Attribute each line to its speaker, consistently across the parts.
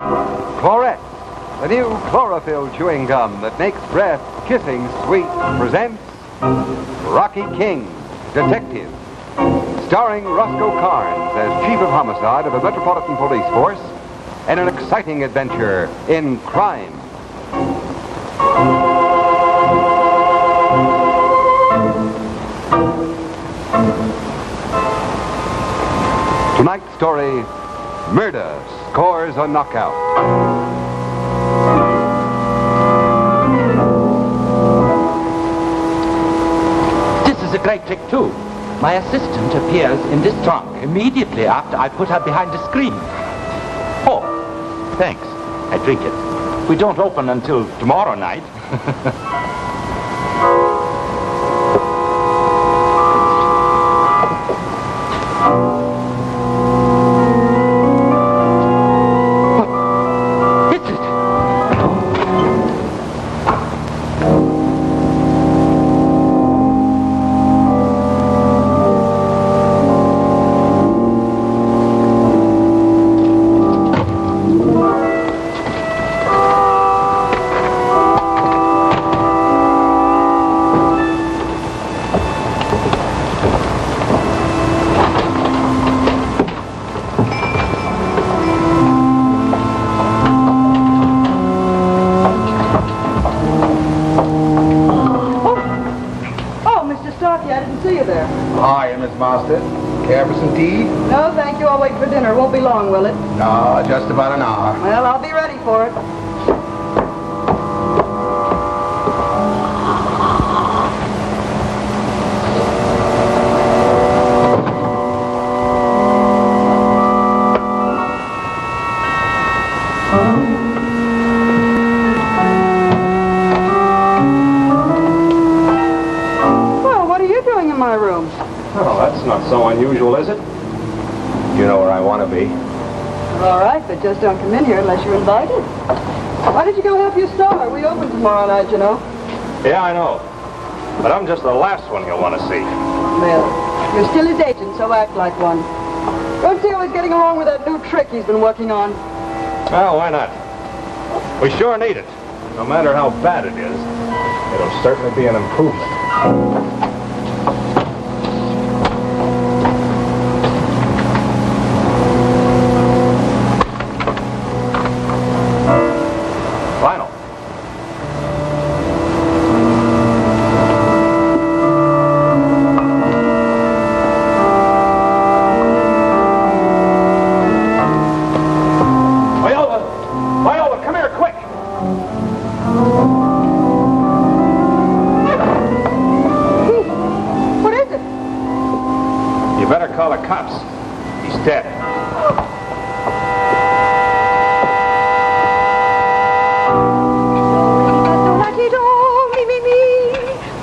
Speaker 1: Chlorette, the new chlorophyll chewing gum that makes breath kissing sweet, presents Rocky King, Detective, starring Roscoe Karns as Chief of Homicide of the Metropolitan Police Force in an exciting adventure in crime. Tonight's story, Murder Scores a Knockout.
Speaker 2: This is a great trick, too. My assistant appears in this trunk immediately after I put her behind the screen. Oh, thanks. I drink it. We don't open until tomorrow night.
Speaker 3: Hi, Miss Master. Care for some tea?
Speaker 4: No, thank you. I'll wait for dinner. Won't be long, will it?
Speaker 3: No, just about an hour.
Speaker 4: Well, I'll be ready for it.
Speaker 1: My room. Oh, that's not so unusual, is it? You know where I want to be.
Speaker 4: All right, but just don't come in here unless you're invited. Why did you go help your star? We open tomorrow night, you know.
Speaker 1: Yeah, I know. But I'm just the last one you'll want to see.
Speaker 4: Well, you're still his agent, so act like one. Don't see how he's getting along with that new trick he's been working on.
Speaker 1: Well, why not? We sure need it. No matter how bad it is, it'll certainly be an improvement. Call the cops. He's dead.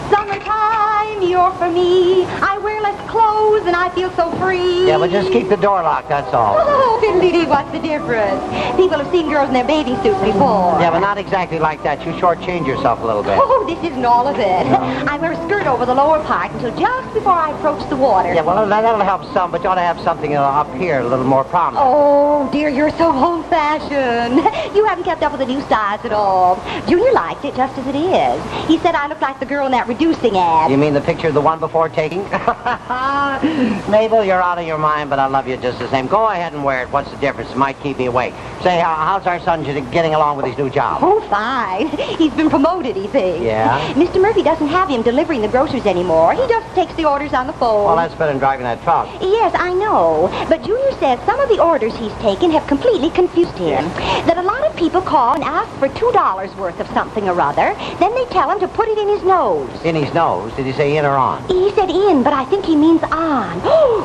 Speaker 5: Summertime, you're for me. I wear less clothes and I feel so free.
Speaker 6: Yeah, but just keep the door locked, that's all.
Speaker 5: Oh, fiddly-dee, what's the difference? People have seen girls in their bathing suits before.
Speaker 6: Yeah, but not exactly like that. You shortchange yourself a little bit.
Speaker 5: Oh, this isn't all of it. I wear a skirt over the lower part until just before I approach the water.
Speaker 6: Yeah, well, that'll help some, but you ought to have something up here a little more prominent.
Speaker 5: Oh, dear, you're so old-fashioned. You haven't kept up with the new styles at all. Junior liked it just as it is. He said I looked like the girl in that reducing ad.
Speaker 6: You mean the picture of the one before taking? Mabel, you're out of your mind, but I love you just the same. Go ahead and wear it. What's the difference? It might keep me awake. Say, how's our son getting along with his new job?
Speaker 5: Oh, fine. He's been promoted, he thinks.
Speaker 6: Yeah?
Speaker 5: Mr. Murphy doesn't have him delivering the groceries anymore. He just takes the orders on the phone.
Speaker 6: Well, that's better than driving that truck.
Speaker 5: Yes, I know. But Junior says some of the orders he's taken have completely confused him. That a lot of people call and ask for $2 worth of something or other. Then they tell him to put it in his nose.
Speaker 6: In his nose? Did he say in or on?
Speaker 5: He said in, but I think he means on.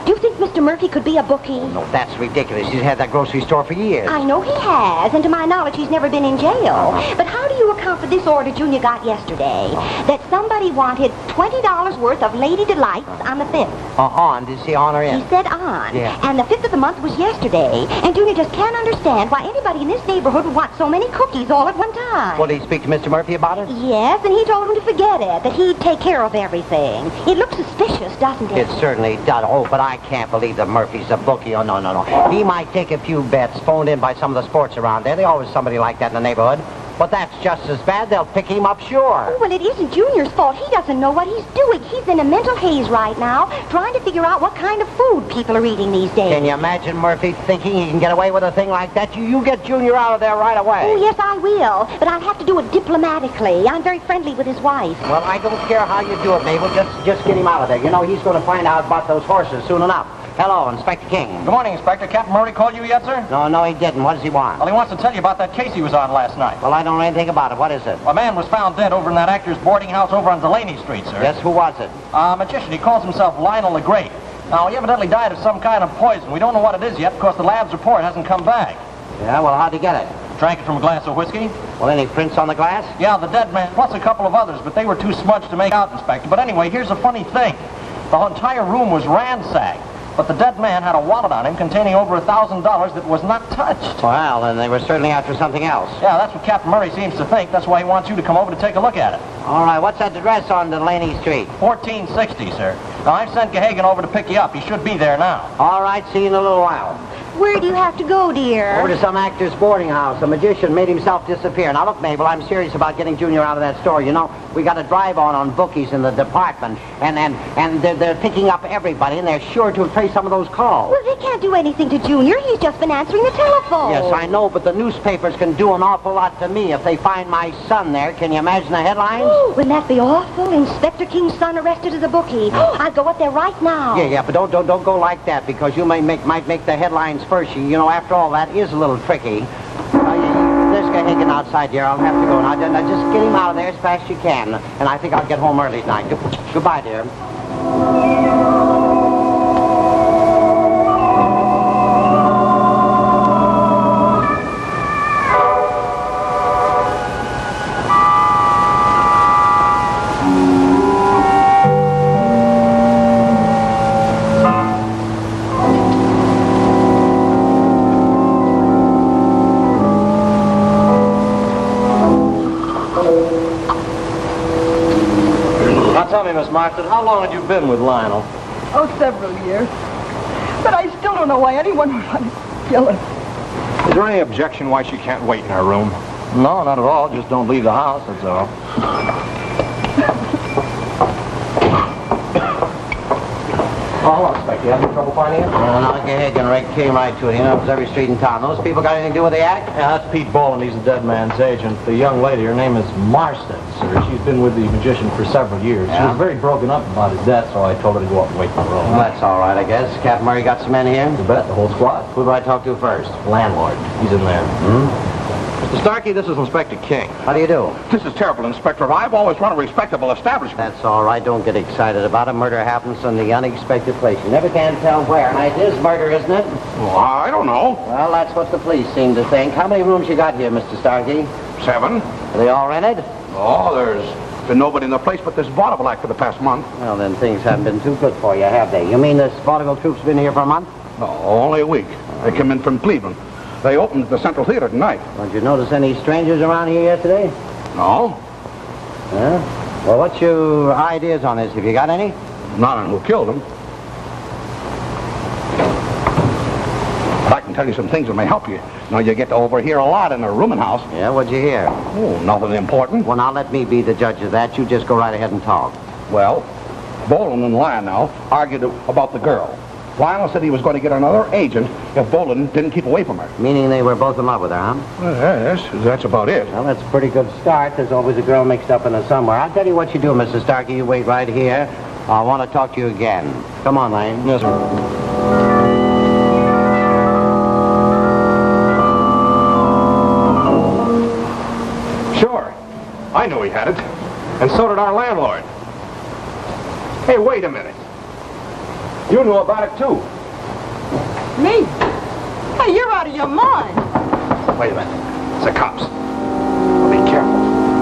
Speaker 5: Do you think Mr. Murphy could be a bookie?
Speaker 6: Oh, no, that's ridiculous. He's had that grocery store for years.
Speaker 5: I know he has, and to my knowledge, he's never been in jail. But how do you account for this order Junior got yesterday. That somebody wanted $20 worth of Lady Delights on the 5th.
Speaker 6: On. Did you see on or in?
Speaker 5: He said on.
Speaker 6: Yeah.
Speaker 5: And the 5th of the month was yesterday. And Junior just can't understand why anybody in this neighborhood would want so many cookies all at one time.
Speaker 6: Well, did he speak to Mr. Murphy about it?
Speaker 5: Yes, and he told him to forget it, that he'd take care of everything. It looks suspicious, doesn't it?
Speaker 6: It certainly does. Oh, but I can't believe that Murphy's a bookie. Oh, no. He might take a few bets phoned in by some of the sports around there. There's always somebody like that in the neighborhood. But that's just as bad. They'll pick him up, sure.
Speaker 5: Oh, well, it isn't Junior's fault. He doesn't know what he's doing. He's in a mental haze right now, trying to figure out what kind of food people are eating these days.
Speaker 6: Can you imagine Murphy thinking he can get away with a thing like that? You get Junior out of there right away.
Speaker 5: Oh, yes, I will. But I'll have to do it diplomatically. I'm very friendly with his wife.
Speaker 6: Well, I don't care how you do it, Mabel. Just get him out of there. You know, he's going to find out about those horses soon enough. Hello, Inspector King.
Speaker 7: Good morning, Inspector. Captain Murray called you yet, sir?
Speaker 6: No, he didn't. What does he want?
Speaker 7: Well, he wants to tell you about that case he was on last night.
Speaker 6: Well, I don't know anything about it. What is it?
Speaker 7: A man was found dead over in that actor's boarding house over on Delaney Street, sir.
Speaker 6: Yes, who was it?
Speaker 7: A magician. He calls himself Lionel the Great. Now, he evidently died of some kind of poison. We don't know what it is yet because the lab's report hasn't come back.
Speaker 6: Yeah, well, how'd he get it?
Speaker 7: Drank it from a glass of whiskey.
Speaker 6: Well, any prints on the glass?
Speaker 7: Yeah, the dead man, plus a couple of others, but they were too smudged to make out, Inspector. But anyway, here's a funny thing. The entire room was ransacked. But the dead man had a wallet on him containing over $1,000 that was not touched.
Speaker 6: Well, then they were certainly after something else.
Speaker 7: Yeah, that's what Captain Murray seems to think. That's why he wants you to come over to take a look at it.
Speaker 6: All right, what's that address on Delaney Street?
Speaker 7: 1460, sir. Now, I've sent Gahagan over to pick you up. He should be there now.
Speaker 6: All right, see you in a little while.
Speaker 5: Where do you have to go, dear?
Speaker 6: Over to some actor's boarding house. A magician made himself disappear. Now, look, Mabel, I'm serious about getting Junior out of that store. You know, we got a drive-on bookies in the department, and they're picking up everybody, and they're sure to have traced some of those calls.
Speaker 5: Well, they can't do anything to Junior. He's just been answering the telephone.
Speaker 6: Yes, I know, but the newspapers can do an awful lot to me if they find my son there. Can you imagine the headlines?
Speaker 5: Oh, wouldn't that be awful? Inspector King's son arrested as a bookie. Oh, I'll go up there right now.
Speaker 6: Yeah, but don't go like that, because you might make the headlines first. You know, after all, that is a little tricky. There's Gahagan outside here. I'll have to go now. Just get him out of there as fast as you can. And I think I'll get home early tonight. Goodbye, dear.
Speaker 7: Tell me, Miss Marston, how long had you been with Lionel?
Speaker 4: Oh, several years. But I still don't know why anyone would want to kill her.
Speaker 3: Is there any objection why she can't wait in her room?
Speaker 7: No, not at all. Just don't leave the house, that's all.
Speaker 3: Oh, hello, Inspector. You having trouble finding it?
Speaker 6: No, Gahagan came right to it. He knows every street in town. Those people got anything to do with the act?
Speaker 7: Yeah, that's Pete Boland. He's the dead man's agent. The young lady, her name is Marston, sir. She's been with the magician for several years.
Speaker 6: Yeah?
Speaker 7: She was very broken up about his death, so I told her to go up and wait in the room.
Speaker 6: Well, that's all right, I guess. Captain Murray got some men here?
Speaker 7: You bet, the whole squad.
Speaker 6: Who do I talk to first?
Speaker 7: Landlord. He's in there.
Speaker 3: Mr. Starkey, this is Inspector King.
Speaker 6: How do you do?
Speaker 3: This is terrible, Inspector. I've always run a respectable establishment.
Speaker 6: That's all right. Don't get excited about it. Murder happens in the unexpected place. You never can tell where. And it is murder, isn't it?
Speaker 3: Well, I don't know.
Speaker 6: Well, that's what the police seem to think. How many rooms you got here, Mr. Starkey?
Speaker 3: 7.
Speaker 6: Are they all rented?
Speaker 3: Oh, there's been nobody in the place but this vaudeville act for the past month.
Speaker 6: Well, then things haven't been too good for you, have they? You mean this vaudeville troupe's been here for a month?
Speaker 3: No, only a week. They came in from Cleveland. They opened the Central Theater tonight.
Speaker 6: Did you notice any strangers around here yesterday?
Speaker 3: No,
Speaker 6: Yeah? Well, what's your ideas on this? Have you got any?
Speaker 3: not on who killed them. But I can tell you some things that may help you. Now, you get to overhear a lot in a rooming house.
Speaker 6: Yeah, what'd you hear?
Speaker 3: Oh, nothing important.
Speaker 6: Well, now let me be the judge of that. You just go right ahead and talk.
Speaker 3: Well, Boland and Lionel argued about the girl. Lionel said he was going to get another agent if Boland didn't keep away from her.
Speaker 6: Meaning they were both in love with her, huh?
Speaker 3: Well, yes, that's about it.
Speaker 6: Well, that's a pretty good start. There's always a girl mixed up in it somewhere. I'll tell you what you do, Mr. Starkey. You wait right here. I want to talk to you again. Come on, Lane.
Speaker 7: Yes, sir.
Speaker 3: Sure. I knew he had it. And so did our landlord. Hey, wait a minute. You knew about it, too.
Speaker 4: Me? Hey, you're out of your mind.
Speaker 3: Wait a minute. It's the cops. Well, be careful.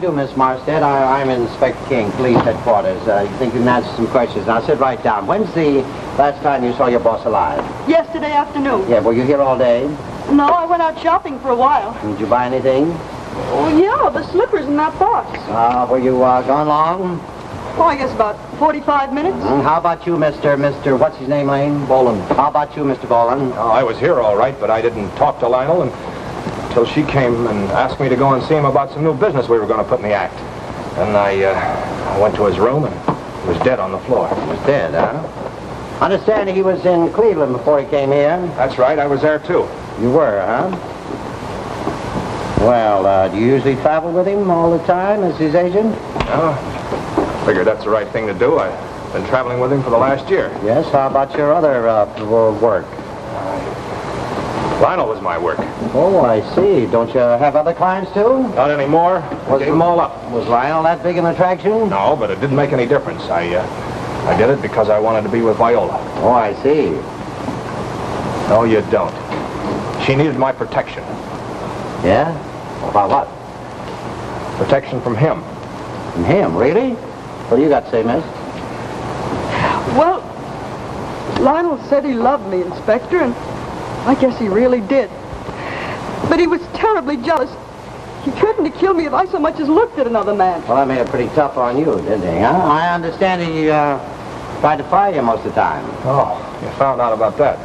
Speaker 6: do, Miss Marstead? I'm Inspector King, Police Headquarters. You think you can answer some questions? Now, sit right down. When's the last time you saw your boss alive?
Speaker 4: Yesterday afternoon.
Speaker 6: Yeah, were you here all day?
Speaker 4: No, I went out shopping for a while.
Speaker 6: Did you buy anything?
Speaker 4: Oh, yeah, the slippers in that box.
Speaker 6: Were you gone long?
Speaker 4: Oh, I guess about 45 minutes.
Speaker 6: How about you, Mr. What's his name, Lane? Boland. How about you, Mr. Boland?
Speaker 3: Oh, I was here all right, but I didn't talk to Lionel until she came and asked me to go and see him about some new business we were going to put in the act. And I went to his room, and he was dead on the floor.
Speaker 6: He was dead, huh? Understand he was in Cleveland before he came here?
Speaker 3: That's right, I was there too.
Speaker 6: You were, huh? Well, do you usually travel with him all the time as his agent?
Speaker 3: Figured that's the right thing to do. I've been traveling with him for the last year.
Speaker 6: Yes, how about your other work?
Speaker 3: Lionel was my work.
Speaker 6: Oh, I see. Don't you have other clients, too?
Speaker 3: Not anymore. I gave them all up.
Speaker 6: Was Lionel that big an attraction?
Speaker 3: No, but it didn't make any difference. I did it because I wanted to be with Viola.
Speaker 6: Oh, I see.
Speaker 3: No, you don't. She needed my protection.
Speaker 6: Yeah? About what?
Speaker 3: Protection from him.
Speaker 6: From him, really? What do you got to say, miss?
Speaker 4: Well, Lionel said he loved me, Inspector, and I guess he really did. But he was terribly jealous. He threatened to kill me if I so much as looked at another man.
Speaker 6: Well, that made it pretty tough on you, didn't he, huh? I understand he tried to fire you most of the time.
Speaker 3: Oh, you found out about that.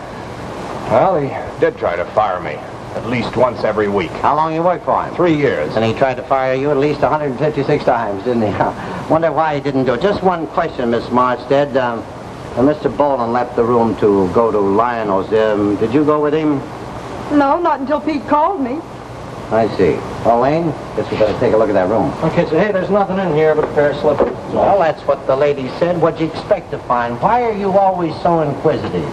Speaker 3: Well, he did try to fire me. At least once every week.
Speaker 6: How long you worked for him?
Speaker 3: 3 years.
Speaker 6: And he tried to fire you at least 156 times, didn't he? Wonder why he didn't do it. Just one question, Miss Marstead. When Mr. Boland left the room to go to Lionel's, did you go with him?
Speaker 4: No, not until Pete called me.
Speaker 6: I see. Well, Lane, guess we better take a look at that room.
Speaker 7: Okay, so hey, there's nothing in here but a pair of slippers.
Speaker 6: Well, that's what the lady said. What'd you expect to find? Why are you always so inquisitive?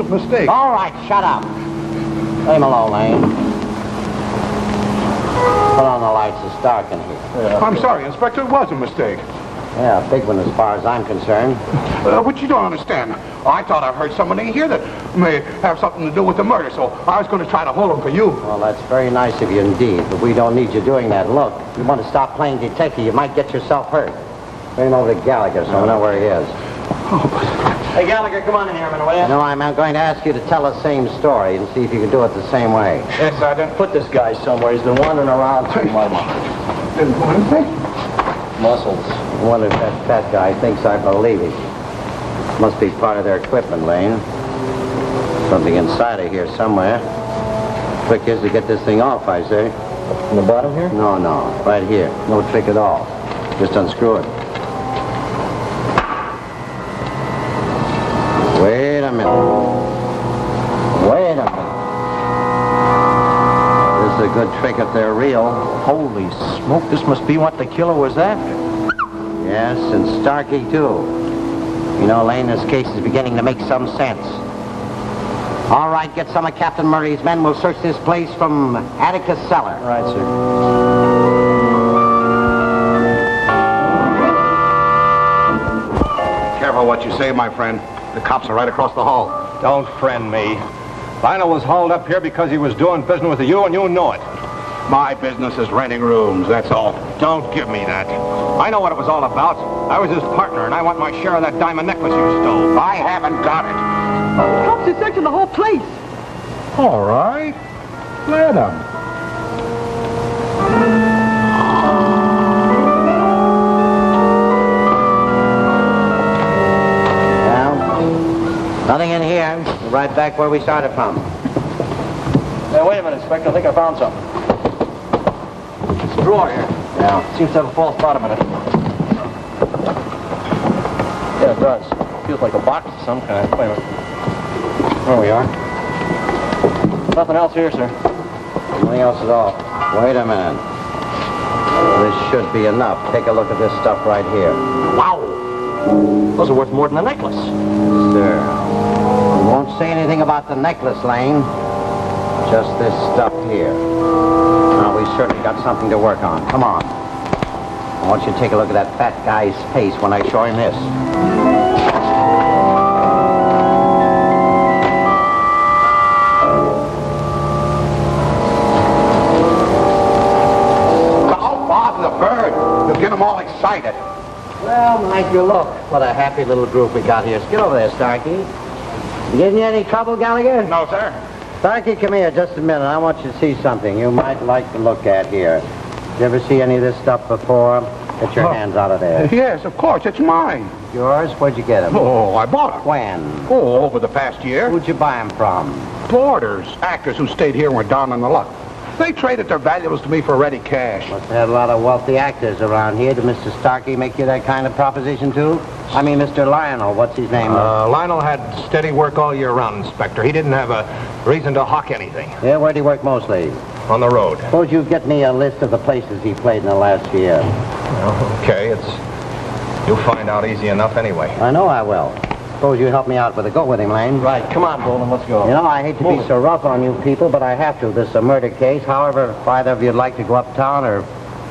Speaker 3: Mistake.
Speaker 6: All right, shut up. Leave him alone, Lane. Put on the lights. It's dark in here.
Speaker 3: Yeah. I'm sorry, Inspector. It was a mistake.
Speaker 6: Yeah, a big one as far as I'm concerned.
Speaker 8: But you don't understand. I thought I heard someone in here that may have something to do with the murder, so I was going to try to hold him for you.
Speaker 6: Well, that's very nice of you indeed, but we don't need you doing that. Look, if you want to stop playing detective, you might get yourself hurt. Bring over to Gallagher so we know where he is.
Speaker 7: Hey, Gallagher, come on in here a minute, will you?
Speaker 6: No, I'm going to ask you to tell the same story and see if you can do it the same way.
Speaker 3: Yes, Sergeant.
Speaker 7: Put this guy somewhere. He's been wandering around too much.
Speaker 8: Didn't do anything.
Speaker 7: Muscles.
Speaker 6: I wonder if that fat guy thinks I believe him. Must be part of their equipment, Lane. Something inside of here somewhere. Trick is to get this thing off, I say.
Speaker 7: From the bottom here?
Speaker 6: No, right here. No trick at all. Just unscrew it. Wait a minute. This is a good trick if they're real.
Speaker 7: Holy smoke, this must be what the killer was after.
Speaker 6: Yes, and Starkey, too. You know, Lane, this case is beginning to make some sense. All right, get some of Captain Murray's men. We'll search this place from Atticus' cellar.
Speaker 7: All right, sir.
Speaker 8: Careful what you say, my friend. The cops are right across the hall.
Speaker 3: Don't friend me. Lionel was hauled up here because he was doing business with you, and you know it.
Speaker 8: My business is renting rooms, that's all.
Speaker 3: Don't give me that. I know what it was all about. I was his partner, and I want my share of that diamond necklace you stole.
Speaker 8: I haven't got it.
Speaker 4: Cops are searching the whole place.
Speaker 8: All right. Let them.
Speaker 6: Nothing in here. We're right back where we started from.
Speaker 7: Hey, wait a minute, Inspector. I think I found something. It's a drawer here.
Speaker 6: Yeah.
Speaker 7: Seems to have a false bottom in it. Yeah, it does. Feels like a box of some kind. Wait a minute.
Speaker 6: There we are.
Speaker 7: Nothing else here, sir.
Speaker 6: Nothing else at all. Wait a minute. This should be enough. Take a look at this stuff right here.
Speaker 7: Wow. Those are worth more than a necklace.
Speaker 6: Sir. We won't say anything about the necklace, Lane. Just this stuff here. Now, we certainly got something to work on. Come on. I want you to take a look at that fat guy's face when I show him this.
Speaker 8: Oh, Bob the bird. You'll get them all excited.
Speaker 6: Well, Mike, you look. What a happy little group we got here. Get over there, Starkey. Getting you any trouble, Gallagher?
Speaker 8: No, sir.
Speaker 6: Starkey, come here just a minute. I want you to see something you might like to look at here. You ever see any of this stuff before? Get your hands out of there.
Speaker 8: Yes, of course. It's mine.
Speaker 6: Yours? Where'd you get them?
Speaker 8: Oh, I bought them.
Speaker 6: When?
Speaker 8: Oh, over the past year.
Speaker 6: Who'd you buy them from?
Speaker 8: Boarders, actors who stayed here and were down on the luck. They traded their valuables to me for ready cash.
Speaker 6: Must have had a lot of wealthy actors around here. Did Mr. Starkey make you that kind of proposition, too? I mean, Mr. Lionel. What's his name?
Speaker 3: Lionel had steady work all year round, Inspector. He didn't have a reason to hawk anything.
Speaker 6: Yeah, where'd he work mostly?
Speaker 3: On the road.
Speaker 6: Suppose you get me a list of the places he played in the last year.
Speaker 3: Well, okay, you'll find out easy enough anyway.
Speaker 6: I know I will. Suppose you help me out with it. Go with him, Lane.
Speaker 7: Right, come on, Bolden, let's go.
Speaker 6: You know, I hate to be so rough on you people, but I have to. This is a murder case. However, if either of you'd like to go uptown or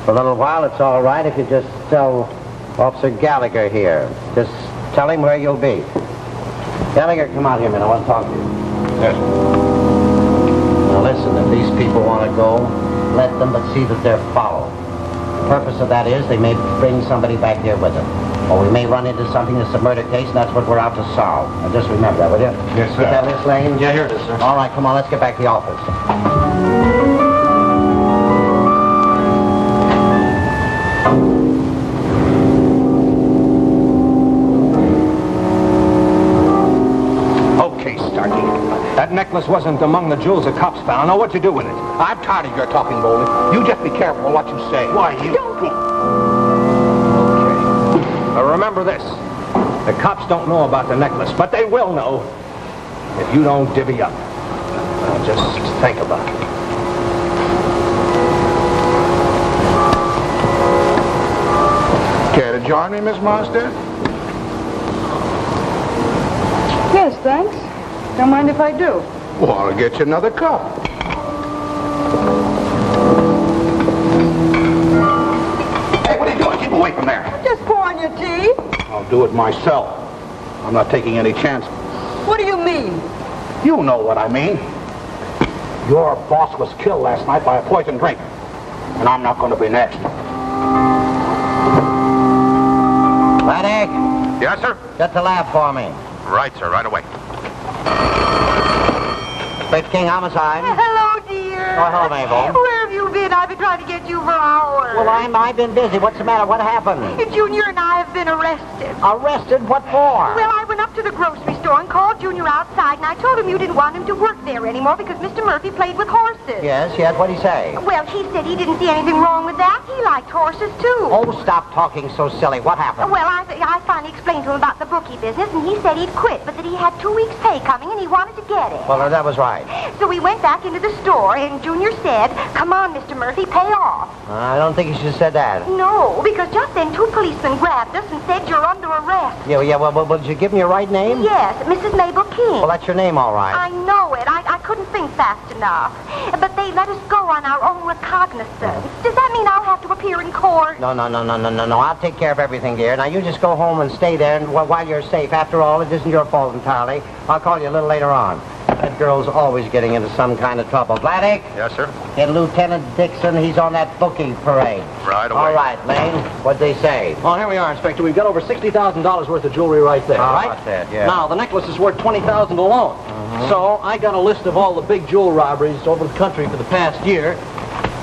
Speaker 6: for a little while, it's all right if you just tell Officer Gallagher here. Just tell him where you'll be. Gallagher, come out here a minute. I want to talk to you.
Speaker 3: Yes.
Speaker 6: Now listen, if these people want to go, let them, but see that they're followed. The purpose of that is they may bring somebody back here with them. Or we may run into something that's a murder case, and that's what we're out to solve. Now just remember that, will you?
Speaker 3: Yes, sir.
Speaker 6: Get that list, Lane?
Speaker 7: Yeah, here it is, sir.
Speaker 6: All right, come on, let's get back to the office.
Speaker 3: Okay, Starkey. That necklace wasn't among the jewels the cops found. Now, what'd you do with it?
Speaker 8: I'm tired of your talking, Bolden. You just be careful what you say.
Speaker 3: Why, you... Remember this. The cops don't know about the necklace, but they will know if you don't divvy up. Now, just think about it.
Speaker 8: Care to join me, Miss Monster?
Speaker 4: Yes, thanks. Don't mind if I do.
Speaker 8: Well, I'll get you another cup. Hey, what are you doing? Keep away from there.
Speaker 4: Just pouring your tea.
Speaker 8: I'll do it myself. I'm not taking any chances.
Speaker 4: What do you mean?
Speaker 8: You know what I mean. Your boss was killed last night by a poison drink. And I'm not going to be next.
Speaker 6: Maddox,
Speaker 3: Yes, sir?
Speaker 6: get the lab for me.
Speaker 3: Right, sir. Right away.
Speaker 6: Inspector King, homicide.
Speaker 5: Hello, dear.
Speaker 6: Oh, hello, Mabel.
Speaker 5: Where have you been? I've been trying to get you for hours.
Speaker 6: Well, I've been busy. What's the matter? What happened?
Speaker 5: Junior and I have been arrested.
Speaker 6: Arrested? What for?
Speaker 5: Well, I went up to the grocery store and called Junior outside, and I told him you didn't want him to work there anymore because Mr. Murphy played with horses.
Speaker 6: Yes, what'd he say?
Speaker 5: Well, he said he didn't see anything wrong with that. He liked horses, too.
Speaker 6: Oh, stop talking so silly. What happened?
Speaker 5: Well, I finally explained to him about the bookie business, and he said he'd quit, but that he had 2 weeks' pay coming, and he wanted to get it.
Speaker 6: Well, that was right.
Speaker 5: So we went back into the store, and Junior said, "Come on, Mr. Murphy, pay off."
Speaker 6: I don't think you should have said that.
Speaker 5: No, because just then 2 policemen grabbed us and said, "You're under arrest."
Speaker 6: Well, did you give me your right name?
Speaker 5: Yes, Mrs. Mabel King.
Speaker 6: Well, that's your name, all right.
Speaker 5: I know it. I couldn't think fast enough. But they let us go on our own recognizance. Does that mean I'll have to appear in court?
Speaker 6: No. I'll take care of everything, dear. Now, you just go home and stay there and while you're safe. After all, it isn't your fault entirely. I'll call you a little later on. That girl's always getting into some kind of trouble. Vladek?
Speaker 3: Yes, sir?
Speaker 6: Get Lieutenant Dixon. He's on that bookie parade.
Speaker 3: Right away.
Speaker 6: All right, Lane. What'd they say?
Speaker 7: Well, here we are, Inspector. We've got over $60,000 worth of jewelry right there,
Speaker 6: How
Speaker 7: right?
Speaker 6: about that, yeah.
Speaker 7: Now, the necklace is worth $20,000 alone. So I got a list of all the big jewel robberies over the country for the past year,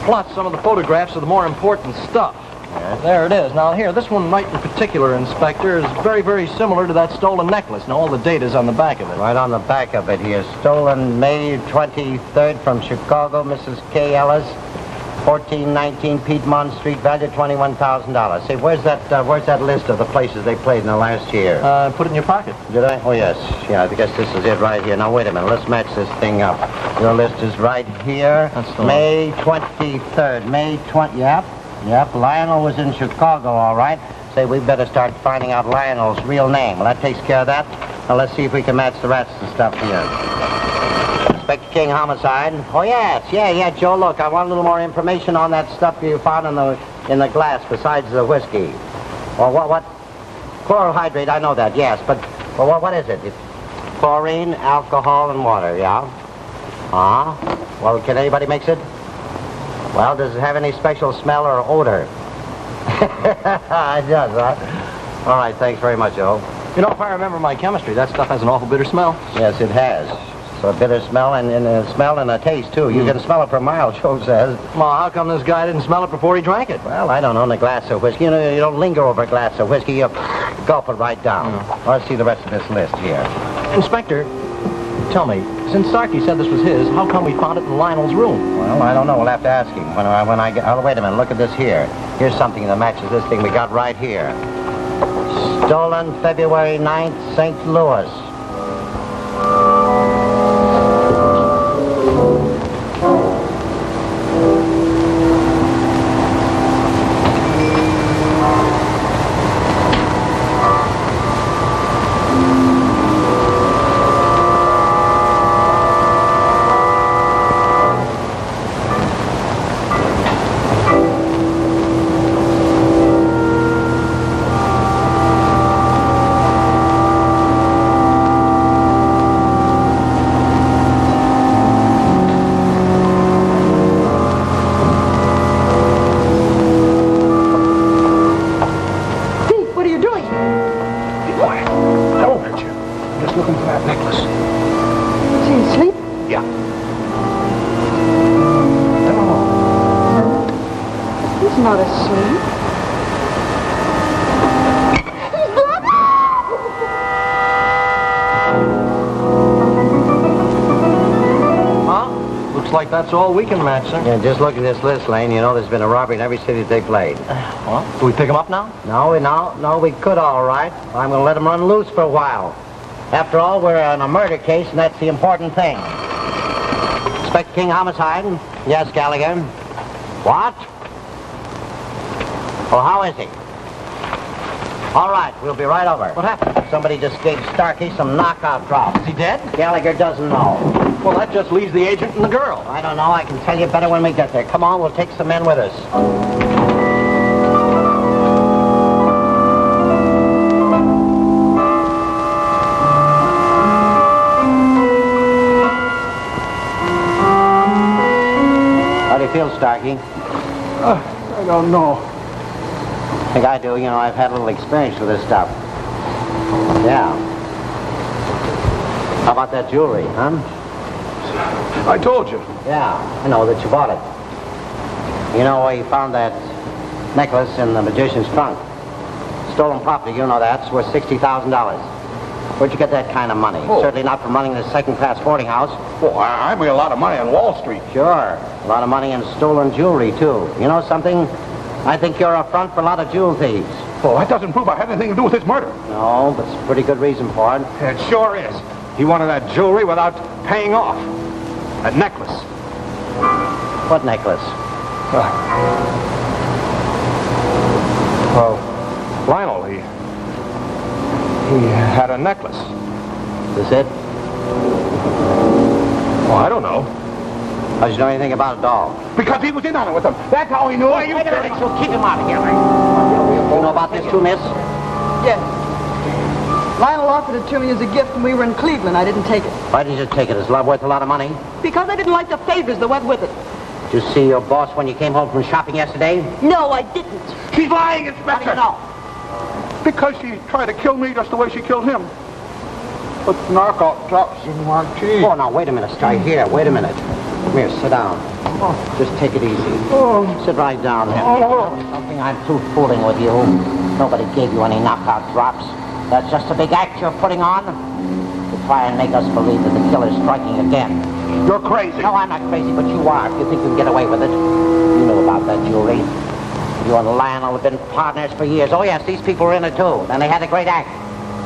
Speaker 7: plus some of the photographs of the more important stuff.
Speaker 6: Yes.
Speaker 7: There it is. Now, here, this one right in particular, Inspector, is very, very similar to that stolen necklace. Now, all the data's on the back of it.
Speaker 6: Right on the back of it here. Stolen May 23rd from Chicago, Mrs. K. Ellis. 1419 Piedmont Street, value $21,000. Say, where's that list of the places they played in the last year?
Speaker 7: Put it in your pocket.
Speaker 6: Did I? Oh, yes. Yeah, I guess this is it right here. Now, wait a minute. Let's match this thing up. Your list is right here.
Speaker 7: That's the
Speaker 6: May 23rd. May 20... Yep. Lionel was in Chicago, all right. Say, we better start finding out Lionel's real name. Well, that takes care of that. Now, let's see if we can match the rest and stuff here. Inspector King, homicide. Oh, yes. Yeah, Joe, look, I want a little more information on that stuff you found in the glass besides the whiskey. Well, what? Chloral hydrate, I know that, yes, but well, what is it? It's chlorine, alcohol, and water, yeah? Well, can anybody mix it? Well, does it have any special smell or odor? It does, huh? All right, thanks very much, Joe.
Speaker 7: You know, if I remember my chemistry, that stuff has an awful bitter smell.
Speaker 6: Yes, it has. So a bitter smell and a smell and a taste, too. You can smell it for a mile, Joe says.
Speaker 7: Well, how come this guy didn't smell it before he drank it?
Speaker 6: Well, I don't know, in a glass of whiskey. You know, you don't linger over a glass of whiskey. You gulp it right down. Let's see the rest of this list here.
Speaker 7: Inspector, tell me, since Starkey said this was his, how come we found it in Lionel's room?
Speaker 6: Well, I don't know. We'll have to ask him. When I get... Oh, wait a minute. Look at this here. Here's something that matches this thing we got right here. Stolen February 9th, St. Louis.
Speaker 4: Not asleep.
Speaker 7: Huh? Looks like that's all we can match, sir.
Speaker 6: Yeah, just look at this list, Lane. You know there's been a robbery in every city that they played.
Speaker 7: Well, do we pick him up now?
Speaker 6: No, we could, all right. I'm going to let him run loose for a while. After all, we're on a murder case, and that's the important thing. Inspector King, homicide. Yes, Gallagher. What? Well, how is he? All right, we'll be right over.
Speaker 7: What happened?
Speaker 6: Somebody just gave Starkey some knockout drops.
Speaker 7: Is he dead?
Speaker 6: Gallagher doesn't know.
Speaker 7: Well, that just leaves the agent and the girl.
Speaker 6: I don't know. I can tell you better when we get there. Come on, we'll take some men with us. How do you feel, Starkey?
Speaker 8: I don't know.
Speaker 6: I think I do. You know, I've had a little experience with this stuff. Yeah. How about that jewelry, huh?
Speaker 8: I told you.
Speaker 6: Yeah, I know that you bought it. You know, we found that necklace in the magician's trunk. Stolen property, you know that. It's worth $60,000. Where'd you get that kind of money?
Speaker 8: Oh.
Speaker 6: Certainly not from running this second-class boarding house.
Speaker 8: Oh, I made a lot of money on Wall Street.
Speaker 6: Sure. A lot of money in stolen jewelry, too. You know something? I think you're a front for a lot of jewel thieves.
Speaker 8: Oh, that doesn't prove I had anything to do with this murder.
Speaker 6: No, but it's a pretty good reason for it.
Speaker 3: It sure is. He wanted that jewelry without paying off. That necklace.
Speaker 6: What necklace?
Speaker 3: Well, Lionel, he had a necklace.
Speaker 6: Is it?
Speaker 3: Oh, I don't know.
Speaker 6: How did you know anything about it all?
Speaker 8: Because he was in on it with them. That's how he knew it.
Speaker 6: Wait a minute, so keep him out of here. You know about this too, miss?
Speaker 4: Yes. Lionel offered it to me as a gift when we were in Cleveland. I didn't take it.
Speaker 6: Why didn't you take it? Is love worth a lot of money?
Speaker 4: Because I didn't like the favors that went with it.
Speaker 6: Did you see your boss when you came home from shopping yesterday?
Speaker 4: No, I didn't.
Speaker 8: She's lying,
Speaker 6: How do
Speaker 8: Inspector.
Speaker 6: you know?
Speaker 8: Because she tried to kill me just the way she killed him. Put knockout drops in my tea.
Speaker 6: Oh, now, wait a minute, Sky. Here, wait a minute. Come here, sit down. Just take it easy. Sit right down there. Something I'm through fooling with you. Nobody gave you any knockout drops. That's just a big act you're putting on to try and make us believe that the killer's striking again.
Speaker 8: You're crazy.
Speaker 6: No, I'm not crazy, but you are. If you think you can get away with it. You know about that jewelry. You and Lionel have been partners for years. Oh, yes, these people were in it, too. And they had a great act.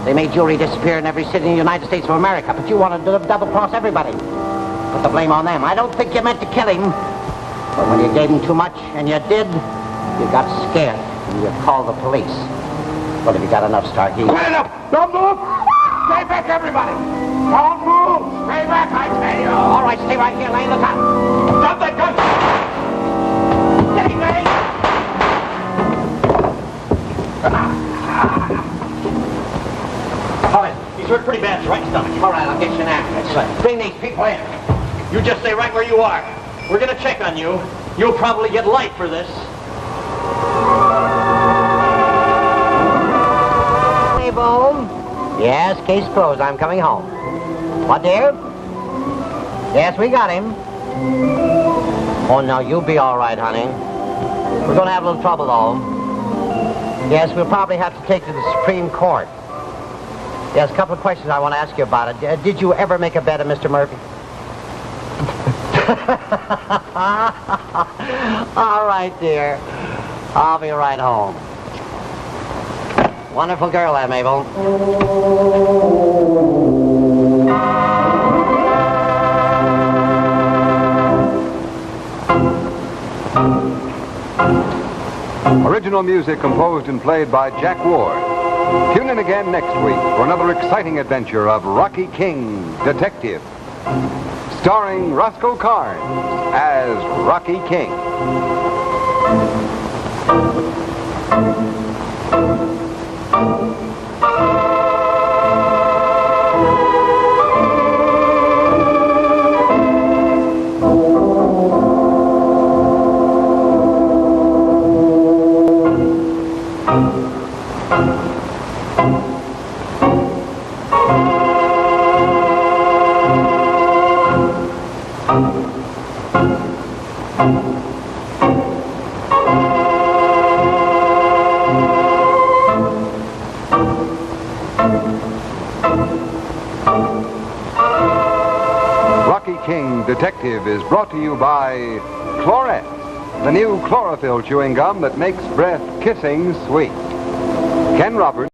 Speaker 6: They made jewelry disappear in every city in the United States of America. But you wanted to double-cross everybody. Put the blame on them. I don't think you meant to kill him. But when you gave him too much, and you did, you got scared. And you called the police. What have you got enough, Starkey?
Speaker 8: Quiet up! Don't move! Stay back, everybody! Don't move! Stay back, I tell you!
Speaker 6: All right, stay right here, Lane. Look out.
Speaker 8: Drop that gun! Steady, Lane!
Speaker 7: Hollis, he's hurt pretty bad. He's right in the stomach.
Speaker 6: All right, I'll get you an ambulance. Bring these people in.
Speaker 7: You just stay right where you are. We're gonna check on you. You'll probably get life for this.
Speaker 6: Mabel. Yes, case closed. I'm coming home. What, dear? Yes, we got him. Oh, no, you'll be all right, honey. We're going to have a little trouble, though. Yes, we'll probably have to take to the Supreme Court. Yes, a couple of questions I want to ask you about it. Did you ever make a bet of Mr. Murphy? All right, dear. I'll be right home. Wonderful girl, that Mabel.
Speaker 1: Original music composed and played by Jack Ward. Tune in again next week for another exciting adventure of Rocky King, Detective. Starring Roscoe Karns as Rocky King. Rocky King Detective is brought to you by Chlorette, the new chlorophyll chewing gum that makes breath kissing sweet. Ken Roberts.